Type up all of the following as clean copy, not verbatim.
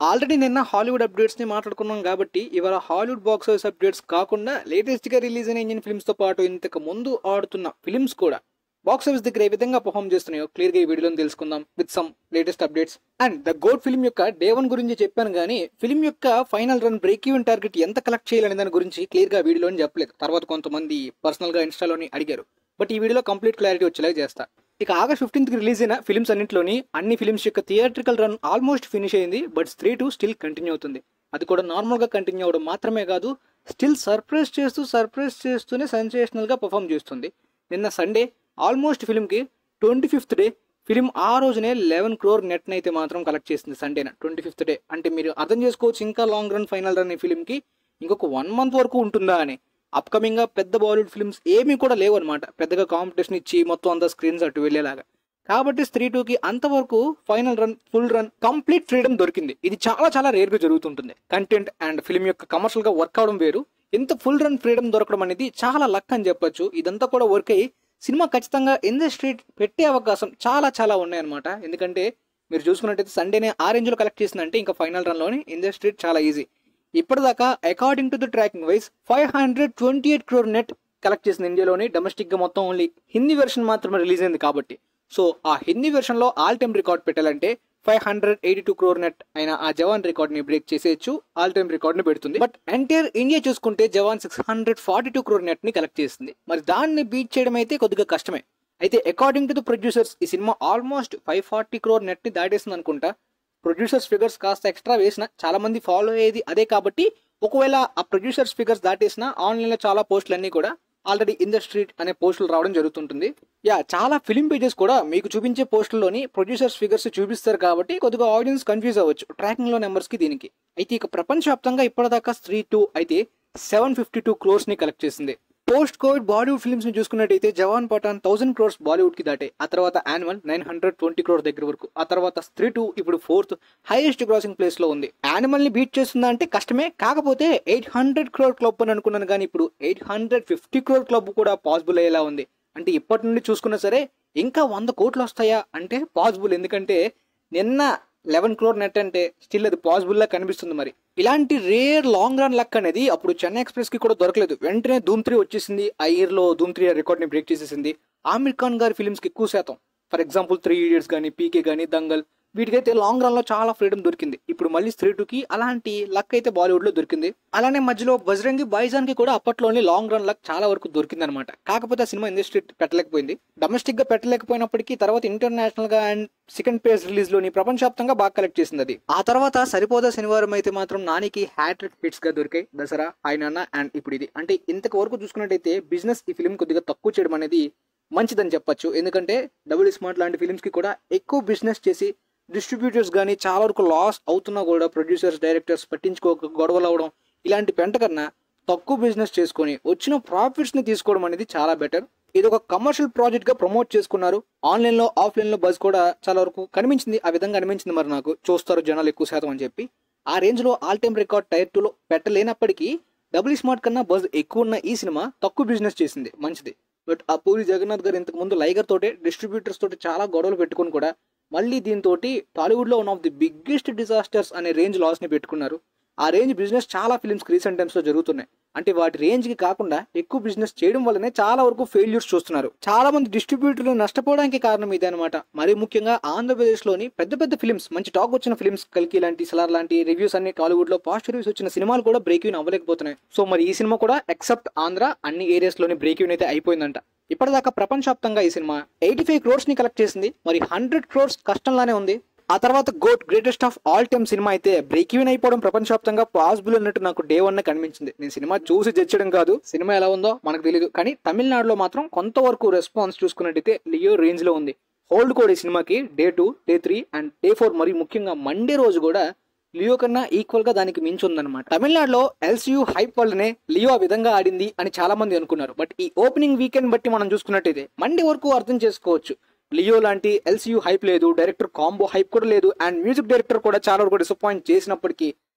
Already నిన్న Hollywood అప్డేట్స్ని మాట్లాడుకున్నాం కాబట్టి ఇవాళ హాలీవుడ్ బాక్స్ ఆఫీస్ అప్డేట్స్ కాకుండా లేటెస్ట్గా రిలీజ్ అయిన ఇండియన్ ఫిల్మ్స్తో పాటు ఇంతకు ముందు ఆడుతున్న ఫిల్మ్స్ కూడా బాక్స్ ఆఫీస్ దగ్గర ఏ విధంగా పర్ఫామ్ చేస్తున్నాయో క్లియర్గా ఈ వీడియోలో తెలుసుకుందాం with some latest updates. And the goat film యొక్క డే 1 గురించి చెప్పాను కానీ ఫిల్మ్ యొక్క final run break even target ఎంత కలెక్ట్ చేయాలనే దాని గురించి క్లియర్గా వీడియోలో చెప్పలేదు. తర్వాత కొంతమంది పర్సనల్గా ఇన్స్టాలోని అడిగారు. బట్ ఈ వీడియోలో కంప్లీట్ క్లారిటీ వచ్చేలాగా చేస్తా. ఇక ఆగస్ట్ 15కి రిలీజ్ అయిన ఫిల్మ్స్ అన్నింటిలోని అన్ని ఫిల్మ్స్ యొక్క థియేట్రికల్ రన్ ఆల్మోస్ట్ ఫినిష్ అయింది. బట్ స్త్రీ 2 స్టిల్ కంటిన్యూ అవుతుంది. అది కూడా నార్మల్గా కంటిన్యూ అవ్వడం మాత్రమే కాదు, స్టిల్ సర్ప్రైజ్ చేస్తూనే సెన్సేషనల్గా పర్ఫామ్ చేస్తుంది. నిన్న సండే ఆల్మోస్ట్ ఫిల్మ్కి 25th డే ఫిలిం ఆ రోజునే 11 crore నెట్ని అయితే మాత్రం కలెక్ట్ చేసింది. సండేన 25th డే అంటే మీరు అర్థం చేసుకోవచ్చు ఇంకా లాంగ్ రన్ ఫైనల్ రన్ ఈ ఫిల్మ్కి ఇంకొక 1 month వరకు ఉంటుందా అని. అప్కమింగ్గా పెద్ద బాలీవుడ్ ఫిల్మ్స్ ఏమీ కూడా లేవు అనమాట, పెద్దగా కాంపిటీషన్ ఇచ్చి మొత్తం అంతా స్క్రీన్స్ అటు వెళ్ళేలాగా. కాబట్టి స్త్రీ 2కి అంతవరకు final run full run complete freedom దొరికింది. ఇది చాలా చాలా రేర్గా జరుగుతుంటుంది. కంటెంట్ అండ్ ఫిల్మ్ యొక్క కమర్షియల్గా వర్క్ అవడం వేరు, ఇంత ఫుల్ రన్ ఫ్రీడమ్ దొరకడం అనేది చాలా లక్ అని చెప్పొచ్చు. ఇదంతా కూడా వర్క్ అయ్యి సినిమా ఖచ్చితంగా ఇండస్ట్రీ పెట్టే అవకాశం చాలా చాలా ఉన్నాయన్నమాట. ఎందుకంటే మీరు చూసుకున్నట్టయితే సండేనే ఆ రేంజ్లో కలెక్ట్ చేసిందంటే ఇంకా ఫైనల్ రన్లోని ఇండస్ట్రీ చాలా ఈజీ. ఇప్పటిదాకా according to the tracking wise 528 crore net collect చేసింది ఇండియాలోని. డొమెస్టిక్గా మొత్తం ఓన్లీ హిందీ వెర్షన్ మాత్రమే రిలీజ్ అయింది కాబట్టి సో ఆ హిందీ వెర్షన్లో ఆల్ టైమ్ రికార్డ్ పెట్టాలంటే 582 crore నెట్ అయిన ఆ జవాన్ రికార్డ్ని బ్రేక్ చేసేయచ్చు, ఆల్ టైమ్ రికార్డ్ని పెడుతుంది. బట్ ఎంటైర్ ఇండియా చూసుకుంటే జవాన్ 642 crore నెట్ని కలెక్ట్ చేసింది. మరి దాన్ని బీట్ చేయడం అయితే కొద్దిగా కష్టమే. అయితే అకార్డింగ్ టు ద ప్రొడ్యూసర్స్ ఈ సినిమా ఆల్మోస్ట్ 540 crore నెట్ని దాటేసింది అనుకుంటా. ప్రొడ్యూసర్స్ ఫిగర్స్ కాస్త ఎక్స్ట్రా వేసిన చాలా మంది ఫాలో అయ్యేది అదే కాబట్టి ఒకవేళ ఆ ప్రొడ్యూసర్స్ ఫిగర్స్ దాటేసిన ఆన్లైన్లో చాలా పోస్టులు అన్నీ కూడా ఆల్రెడీ ఇన్ ద స్ట్రీట్ అనే పోస్టులు రావడం జరుగుతుంటుంది. చాలా ఫిలిం పేజెస్ కూడా మీకు చూపించే పోస్టుల్లోని ప్రొడ్యూసర్స్ ఫిగర్స్ చూపిస్తారు కాబట్టి కొద్దిగా ఆడియన్స్ కన్ఫ్యూజ్ అవ్వచ్చు ట్రాకింగ్లో నెంబర్స్కి దీనికి. అయితే ఇక ప్రపంచవ్యాప్తంగా ఇప్పటిదాకా స్త్రీ 2 అయితే 752 crores ని కలెక్ట్ చేసింది. పోస్ట్ కోవిడ్ బాలీవుడ్ ఫిల్మ్స్ ని చూసుకున్నట్టయితే జవాన్ పఠాన్ 1000 crores బాలీవుడ్ కి దాటే, ఆ తర్వాత యానిమల్ 920 crores దగ్గర వరకు, ఆ తర్వాత స్త్రీ 2 ఇప్పుడు 4th హైయెస్ట్ గ్రాసింగ్ ప్లేస్ లో ఉంది. యానిమల్ ని బీట్ చేస్తుందా అంటే కష్టమే, కాకపోతే 800 crore క్లబ్ అని అనుకున్నాను కానీ ఇప్పుడు 850 crore క్లబ్ కూడా పాసిబుల్ అయ్యేలా ఉంది. అంటే ఇప్పటి నుండి చూసుకున్నా సరే ఇంకా 100 కోట్లు వస్తాయా అంటే పాసిబుల్, ఎందుకంటే నిన్న 11 crore నెట్ అంటే స్టిల్ అది పాసిబుల్ లా కనిపిస్తుంది. మరి ఇలాంటి రేర్ లాంగ్ రన్ లక్ అనేది అప్పుడు చెన్నై ఎక్స్ప్రెస్ కి కూడా దొరకలేదు. వెంటనే ధూమ్ 3 వచ్చేసింది, ఆ ఇయర్ లో ధూమ్ 3 రికార్డ్ ని బ్రేక్ చేసేసింది. ఆమిర్ ఖాన్ గారి ఫిల్మ్స్ కి ఎక్కువ శాతం, ఫర్ ఎగ్జాంపుల్ 3 Idiots కానీ, పీకే కానీ, దంగల్, వీటికైతే లాంగ్ రన్ లో చాలా ఫ్రీడమ్ దొరికింది. ఇప్పుడు మళ్ళీ స్త్రీ 2కి అలాంటి లక్ అయితే బాలీవుడ్ లో దొరికింది. అలానే మధ్యలో బజరంగి భాయిజాన్ కి కూడా అప్పట్లోనే లాంగ్ రన్ లక్ చాలా వరకు దొరికింది అనమాట. కాకపోతే ఆ సినిమా ఇండస్ట్రీ పెట్టలేకపోయింది, డొమెస్టిక్ గా పెట్టలేకపోయినప్పటికీ తర్వాత ఇంటర్నేషనల్ గా అండ్ సెకండ్ పేజ్ రిలీజ్ లోని ప్రపంచవ్యాప్తంగా బాగా కలెక్ట్ చేసింది అది. ఆ తర్వాత సరిపోదా శనివారం అయితే మాత్రం నానికి హ్యాట్రిక్ హిట్స్ గా దొరికాయి, దసరా, ఆయన అండ్ ఇప్పుడు ఇది. అంటే ఇంతకు వరకు చూసుకున్నట్టయితే బిజినెస్ ఈ ఫిల్మ్ కొద్దిగా తక్కువ చేయడం అనేది మంచిదని చెప్పొచ్చు. ఎందుకంటే డబుల్ స్మార్ట్ లాంటి ఫిల్మ్స్ కి కూడా ఎక్కువ బిజినెస్ చేసి డిస్ట్రిబ్యూటర్స్ కానీ చాలా వరకు లాస్ అవుతున్నా కూడా ప్రొడ్యూసర్స్ డైరెక్టర్స్ పట్టించుకోక గొడవలు అవడం ఇలాంటి పెంట కన్నా తక్కువ బిజినెస్ చేసుకొని వచ్చిన ప్రాఫిట్స్ ని తీసుకోవడం అనేది చాలా బెటర్. ఇది ఒక కమర్షియల్ ప్రాజెక్ట్ గా ప్రమోట్ చేసుకున్నారు. ఆన్లైన్ లో ఆఫ్లైన్ లో బజ్ కూడా చాలా వరకు కనిపించింది, ఆ విధంగా అనిపించింది. మరి నాకు చూస్తారు జనాలు ఎక్కువ శాతం అని చెప్పి ఆ రేంజ్ లో ఆల్ టైమ్ రికార్డ్ టైర్ 2లో పెట్టలేనప్పటికీ డబుల్ స్మార్ట్ కన్నా బజ్ ఎక్కువ ఉన్న ఈ సినిమా తక్కువ బిజినెస్ చేసింది, మంచిది. బట్ ఆ పూరి జగన్నాథ్ గారు ఇంతకు ముందు లైగర్ తోటి డిస్ట్రిబ్యూటర్స్ తోటి చాలా గొడవలు పెట్టుకుని కూడా మళ్ళీ దీంతో టాలీవుడ్ లో one of the biggest disasters అనే రేంజ్ లాస్ ని పెట్టుకున్నారు. ఆ రేంజ్ బిజినెస్ చాలా ఫిల్మ్స్ రీసెంట్ టైమ్స్ లో జరుగుతున్నాయి. అంటే వాటి రేంజ్ కి కాకుండా ఎక్కువ బిజినెస్ చేయడం వల్లనే చాలా వరకు ఫెయిల్యూర్స్ చూస్తున్నారు. చాలా మంది డిస్ట్రిబ్యూటర్లు నష్టపోవడానికి కారణం ఇదే అనమాట. మరీ ముఖ్యంగా ఆంధ్రప్రదేశ్ లోని పెద్ద పెద్ద ఫిల్మ్స్, మంచి టాక్ వచ్చిన ఫిల్మ్స్, కల్కి లాంటి, సలార్ లాంటి రివ్యూస్ అన్ని టాలీవుడ్ లో పాజిటివ్ రివ్యూస్ వచ్చిన సినిమాలు కూడా బ్రేక్ ఈవెన్ అవ్వలేకపోతున్నాయి. సో మరి ఈ సినిమా కూడా ఎక్సెప్ట్ ఆంధ్ర అన్ని ఏరియాస్ లోని బ్రేక్ ఈవెన్ అయితే అయిపోయిందంట. ఇప్పటిదాకా ప్రపంచవ్యాప్తంగా ఈ సినిమా 85 crores ని కలెక్ట్ చేసింది. మరి 100 crores కష్టంలానే ఉంది. ఆ తర్వాత goat greatest of all time సినిమా అయితే బ్రేక్ ఈవెన్ అయిపోవడం ప్రపంచవ్యాప్తంగా పాసిబుల్ అన్నట్టు నాకు డే 1 కనిపించింది. నేను సినిమా చూసి జడ్చడం కాదు, సినిమా ఎలా ఉందో మనకు తెలియదు, కానీ తమిళనాడులో మాత్రం కొంతవరకు రెస్పాన్స్ చూసుకున్నట్టయితే లియో రేంజ్ లో ఉంది. హోల్డ్ కూడా ఈ సినిమాకి డే 2, డే 3 అండ్ డే 4 మరి ముఖ్యంగా మండే రోజు కూడా లియో కన్నా ఈక్వల్ గా దానికి మించి ఉందన్నమాట. తమిళనాడులో ఎల్సియు హైప్ వల్లనే లియో ఆ విధంగా ఆడింది అని చాలా మంది అనుకున్నారు. బట్ ఈ ఓపెనింగ్ వీకెండ్ బట్టి మనం చూసుకున్నట్టయితే మండే వరకు అర్థం చేసుకోవచ్చు లియో లాంటి ఎల్సియు హైప్ లేదు, డైరెక్టర్ కాంబో హైప్ కూడా లేదు, అండ్ మ్యూజిక్ డైరెక్టర్ కూడా చాలా వరకు డిసప్పాయింట్ చేసినప్పటికీ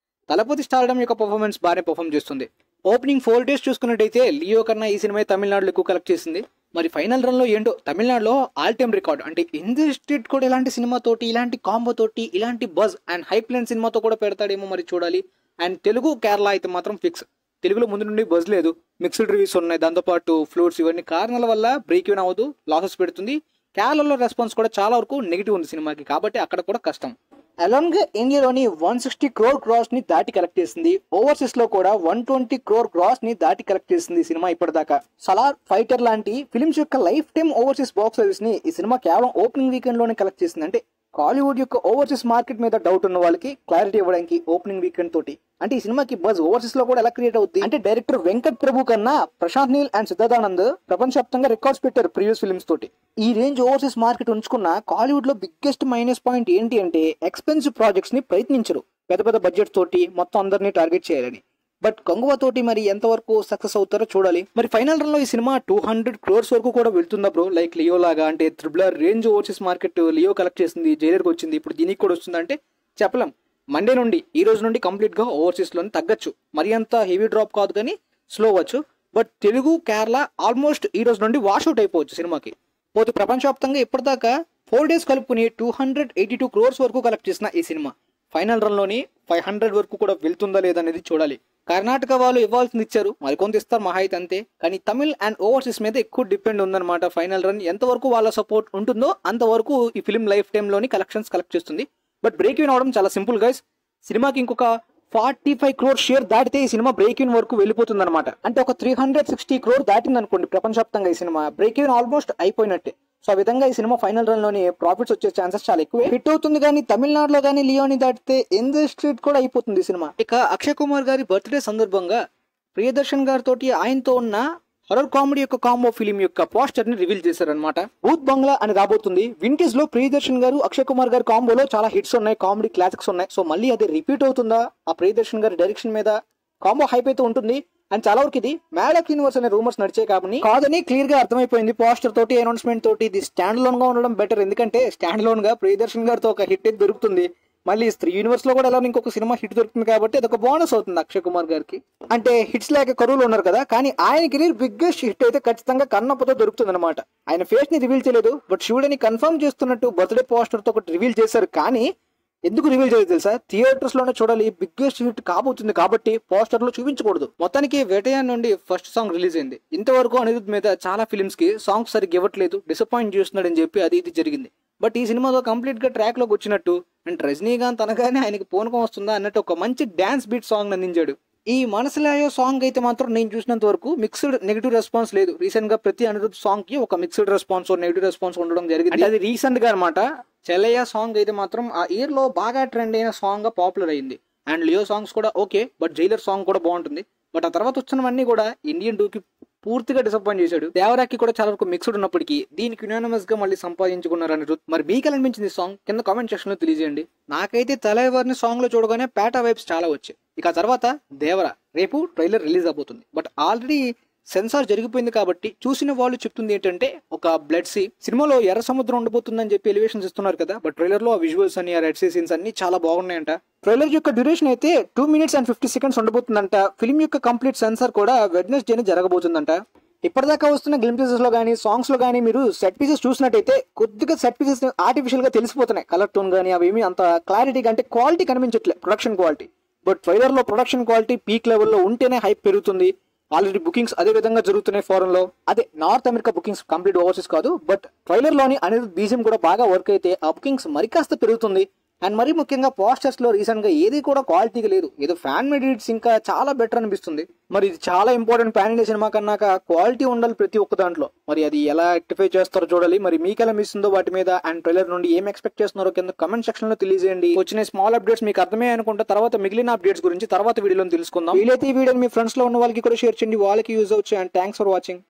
తలపతి స్టార్డమ్ యొక్క పర్ఫార్మెన్స్ బాగానే పర్ఫామ్ చేస్తుంది. ఓపెనింగ్ 4 days చూసుకున్నట్టయితే లియో కన్నా ఈ సినిమా తమిళనాడులో ఎక్కువ కలెక్ట్ చేసింది. మరి ఫైనల్ రన్ లో ఏంటో తమిళనాడులో ఆల్ టైమ్ రికార్డ్. అంటే ఇండస్ట్రీ కూడా ఇలాంటి సినిమాతోటి, ఇలాంటి కాంబో తోటి, ఇలాంటి బజ్ అండ్ హైప్ లైన్ సినిమాతో కూడా పెడతాడేమో మరి చూడాలి. అండ్ తెలుగు కేరళ అయితే మాత్రం ఫిక్స్. తెలుగులో ముందు నుండి బజ్ లేదు, మిక్స్డ్ రివ్యూస్ ఉన్నాయి, దాంతోపాటు ఫ్లూట్స్ ఇవన్నీ కారణాల వల్ల బ్రేక్ ఈవెన్ అవ్వదు, లాసెస్ పెడుతుంది. కేరళలో రెస్పాన్స్ కూడా చాలా వరకు నెగిటివ్ ఉంది సినిమాకి, కాబట్టి అక్కడ కూడా కష్టం. అలాంగ్ ఇండియాలోని 160 crore గ్రాస్ ని దాటి కలెక్ట్ చేసింది. ఓవర్సీస్ లో కూడా 120 crore గ్రాస్ ని దాటి కలెక్ట్ చేసింది ఈ సినిమా ఇప్పటిదాకా. సలార్, ఫైటర్ లాంటి ఫిల్మ్స్ యొక్క life time overseas box office ని ఈ సినిమా కేవలం ఓపెనింగ్ వీకెండ్ లోనే కలెక్ట్ చేసింది. అంటే కాలీవుడ్ యొక్క ఓవర్సీస్ మార్కెట్ మీద డౌట్ ఉన్న వాళ్ళకి క్లారిటీ ఇవ్వడానికి ఓపెనింగ్ వీకెండ్ తోటి. అంటే ఈ సినిమాకి బజ్ ఓవర్సీస్ లో కూడా ఎలా క్రియేట్ అవుతుంది అంటే డైరెక్టర్ వెంకట్ ప్రభు కన్నా ప్రశాంత్ నీల్ అండ్ సిద్ధార్థానంద్ ప్రపంచవ్యాప్తంగా రికార్డ్స్ పెట్టారు ప్రీవియస్ ఫిల్మ్స్ తోటి. ఈ రేంజ్ ఓవర్సీస్ మార్కెట్ ఉంచుకున్న కాలీవుడ్ లో బిగ్గెస్ట్ మైనస్ పాయింట్ ఏంటి అంటే ఎక్స్పెన్సివ్ ప్రాజెక్ట్స్ ని ప్రయత్నించరు, పెద్ద పెద్ద బడ్జెట్ తోటి మొత్తం అందరినీ టార్గెట్ చేయాలని. బట్ కంగువా తోటి మరి ఎంతవరకు సక్సెస్ అవుతారో చూడాలి. మరి ఫైనల్ రన్ లో ఈ సినిమా 200 crores వరకు కూడా వెళ్తుందా బ్రో? లైక్ లియో లాగా. అంటే triple R range overseas market Leo collect చేసింది, జైలర్కి వచ్చింది, ఇప్పుడు దీనికి కూడా వస్తుంది అంటే చెప్పలేం. మండే నుండి, ఈ రోజు నుండి కంప్లీట్ గా ఓవర్సీస్ లోనే తగ్గచ్చు. మరి అంత హెవీ డ్రాప్ కాదు కానీ స్లో అవ్వచ్చు. బట్ తెలుగు, కేరళ ఆల్మోస్ట్ ఈ రోజు నుండి వాష్అవుట్ అయిపోవచ్చు సినిమాకి. పోతే ప్రపంచవ్యాప్తంగా ఇప్పటిదాకా 4 days కలుపుకుని 282 crores వరకు కలెక్ట్ చేసిన ఈ సినిమా ఫైనల్ రన్ లోని 500 వరకు కూడా వెళ్తుందా లేదా అనేది చూడాలి. కర్ణాటక వాళ్ళు ఇవ్వాల్సింది ఇచ్చారు, మరికొంత ఇస్తారు మహా అయితే అంతే. కానీ తమిళ్ అండ్ ఓవర్సీస్ మీద ఎక్కువ డిపెండ్ ఉందన్నమాట. ఫైనల్ రన్ ఎంతవరకు వాళ్ళ సపోర్ట్ ఉంటుందో అంతవరకు ఈ ఫిల్మ్ లైఫ్ టైమ్ లోని కలెక్షన్స్ కలెక్ట్ చేస్తుంది. బట్ బ్రేక్ ఈవెన్ అవడం చాలా సింపుల్ గైస్. సినిమాకి ఇంకొక 45 crore షేర్ దాటితే ఈ సినిమా బ్రేక్ ఈవెన్ వరకు వెళ్ళిపోతుంది అనమాట. అంటే ఒక 360 crore దాటింది అనుకోండి ప్రపంచవ్యాప్తంగా ఈ సినిమా బ్రేక్ ఈవెన్ ఆల్మోస్ట్ అయిపోయినట్టే. సో ఆ విధంగా ఈ సినిమా ఫైనల్ రన్ లోని ప్రాఫిట్స్ వచ్చే ఛాన్సెస్ చాలా ఎక్కువ. హిట్ అవుతుంది కానీ తమిళనాడులో కానీ లియోని దాటితే ఇండస్ట్రీ కూడా అయిపోతుంది ఈ సినిమా. ఇక అక్షయ్ కుమార్ గారి బర్త్డే సందర్భంగా ప్రియదర్శన్ గారితో ఆయనతో ఉన్న హర్రర్ కామెడీ యొక్క కాంబో ఫిలిం యొక్క పోస్టర్ ని రివీల్ చేశారనమాట. భూత్ బంగ్లా అని రాబోతుంది. వింటేజ్ లో ప్రియదర్శన్ గారు, అక్షయ్ కుమార్ గారి కాంబోలో చాలా హిట్స్ ఉన్నాయి, కామెడీ క్లాసిక్స్ ఉన్నాయి. సో మళ్ళీ అది రిపీట్ అవుతుందా? ఆ ప్రియదర్శన్ గారి డైరెక్షన్ మీద కాంబో హైప్ అయితే ఉంటుంది. అండ్ చాలా వరకు ఇది మ్యాడక్ యూనివర్స్ అనే రూమర్స్ నడిచాయి కాబట్టి కాదని క్లియర్ గా అర్థమైపోయింది పోస్టర్ తోటి, అనౌన్స్మెంట్ తోటి. ఇది స్టాండ్ లోన్ గా ఉండడం బెటర్, ఎందుకంటే స్టాండ్ లోన్ గా ప్రియదర్శన్ గారితో ఒక హిట్ అయితే దొరుకుతుంది. మళ్ళీ స్త్రీ యూనివర్స్ లో కూడా ఎలా ఇంకొక సినిమా హిట్ దొరుకుతుంది కాబట్టి అదొక బోనస్ అవుతుంది అక్షయ్ కుమార్ గారికి. అంటే హిట్స్ లేక కరువులు ఉన్నారు కదా, కానీ ఆయన కెరీర్ బిగ్గెస్ట్ హిట్ అయితే ఖచ్చితంగా కన్నప్పతో దొరుకుతుంది అనమాట. ఆయన ఫేస్ ని రివీల్ చేయలేదు, బట్ శివుడని కన్ఫర్మ్ చేస్తున్నట్టు బర్త్డే పోస్టర్ తో ఒకటి రివీల్ చేశారు. కానీ ఎందుకు రివీల్ చేయలేదు తెలుసా? థియేటర్స్ లోనే చూడాలి, బిగ్గెస్ట్ హిట్ కాబోతుంది కాబట్టి పోస్టర్ లో చూపించకూడదు. మొత్తానికి వేటయాన్ నుండి ఫస్ట్ సాంగ్ రిలీజ్ అయింది. ఇంతవరకు అనిరుద్ మీద చాలా ఫిల్మ్స్ కి సాంగ్స్ సరిగ్గా ఇవ్వట్లేదు, డిసప్పాయింట్ చేస్తున్నాడు అని చెప్పి అది ఇది జరిగింది. బట్ ఈ సినిమాలో కంప్లీట్ గా ట్రాక్ లోకి వచ్చినట్టు అండ్ రజనీకాంత్ అనగానే ఆయనకి పూనకం వస్తుందా అన్నట్టు ఒక మంచి డాన్స్ బీట్ సాంగ్ అందించాడు. ఈ మనసులాయో సాంగ్ అయితే మాత్రం నేను చూసినంత వరకు మిక్స్డ్ నెగిటివ్ రెస్పాన్స్ లేదు. రీసెంట్ గా ప్రతి అనిరుద్ సాంగ్ కి ఒక మిక్స్డ్ రెస్పాన్స్, నెగిటివ్ రెస్పాన్స్ ఉండడం జరిగింది. అది రీసెంట్ గా అనమాట. చెల్లయ్య సాంగ్ అయితే మాత్రం ఆ ఇయర్ లో బాగా ట్రెండ్ అయిన సాంగ్ గా పాపులర్ అయింది. అండ్ లియో సాంగ్స్ కూడా ఓకే, బట్ జైలర్ సాంగ్ కూడా బాగుంటుంది. బట్ ఆ తర్వాత వచ్చినవన్నీ కూడా ఇండియన్ 2కి పూర్తిగా డిసప్పాయింట్ చేశాడు. దేవరాకి కూడా చాలా వరకు మిక్స్డ్ ఉన్నప్పటికీ దీనికి యునానిమస్ గా మళ్ళీ సంపాదించుకున్నారు అనిరుద్. మరి మీకు ఎలా అనిపించింది సాంగ్ కింద కామెంట్ సెక్షన్ లో తెలియజేయండి. నాకైతే తలైవర్ని సాంగ్ లో చూడగానే పేటా వైబ్స్ చాలా వచ్చాయి. ఇక తర్వాత దేవరా రేపు ట్రైలర్ రిలీజ్ అవబోతుంది. బట్ ఆల్రెడీ సెన్సార్ జరిగిపోయింది కాబట్టి చూసిన వాళ్ళు చెప్తుంది ఏంటంటే ఒక బ్లడ్ సీ సినిమాలో ఎర్ర సముద్రం ఉండబోతుందని చెప్పి ఎలివేషన్స్ ఇస్తున్నారు కదా. బట్ ట్రైలర్ లో ఆ విజువల్స్ అని, ఆ రెడ్ సీ సీన్స్ అన్ని చాలా బాగున్నాయంట. ట్రైలర్ యొక్క డ్యూరేషన్ అయితే 2 minutes and 50 seconds ఉండబోతుందంట. ఫిల్మ్ యొక్క కంప్లీట్ సెన్సార్ కూడా వెడ్నెస్డే జరగబోతుందంట. ఇప్పటిదాకా వస్తున్న గ్లింప్సెస్ లో కానీ సాంగ్స్ లో కానీ మీరు సెట్ పీసెస్ చూసినట్టయితే కొద్దిగా సెట్ పీసెస్ ఆర్టిఫిషియల్ గా తెలిసిపోతున్నాయి. కలర్ టోన్ కానీ అవేమి అంత క్లారిటీగా అంటే క్వాలిటీ కనిపించట్లేదు, ప్రొడక్షన్ క్వాలిటీ. బట్ ట్రైలర్ లో ప్రొడక్షన్ క్వాలిటీ పీక్ లెవెల్లో ఉంటేనే హైప్ పెరుగుతుంది. ఆల్రెడీ బుకింగ్స్ అదే విధంగా జరుగుతున్నాయి ఫారెన్ లో. అదే north America bookings, complete overseas కాదు. బట్ ట్రైలర్ లోని అనిరుద్ బీజియం కూడా బాగా వర్క్ అయితే ఆ బుకింగ్స్ మరి కాస్త పెరుగుతుంది. అండ్ మరీ ముఖ్యంగా పోస్టర్స్ లో రీసెంట్ గా ఏది కూడా క్వాలిటీగా లేదు, ఏదో ఫ్యాన్ మేడ్ ఎడిట్స్ ఇంకా చాలా బెటర్ అనిపిస్తుంది. మరి ఇది చాలా ఇంపార్టెంట్ పాన్ ఇండియా సినిమా కన్నాక క్వాలిటీ ఉండాలి ప్రతి ఒక్క దాంట్లో. మరి అది ఎలా రెక్టిఫై చేస్తారో చూడాలి. మరి మీకు ఎలా మిస్తుందో వాటి మీద అండ్ ట్రైలర్ నుండి ఏం ఎక్స్పెక్ట్ చేస్తున్నారో కింద కమెంట్ సెక్షన్ లో తెలియజేయండి. వచ్చిన స్మాల్ అప్డేట్స్ మీకు అర్థమే అనుకుంటా. తర్వాత మిగిలిన అప్డేట్స్ గురించి తర్వాత వీడియోలో తెలుసుకుందాం. వీలైతే ఈ వీడియోని మీ ఫ్రెండ్స్ లో ఉన్న వాళ్ళకి కూడా షేర్ చేయండి, వాళ్ళకి యూజ్ అవచ్చు. And thanks for watching.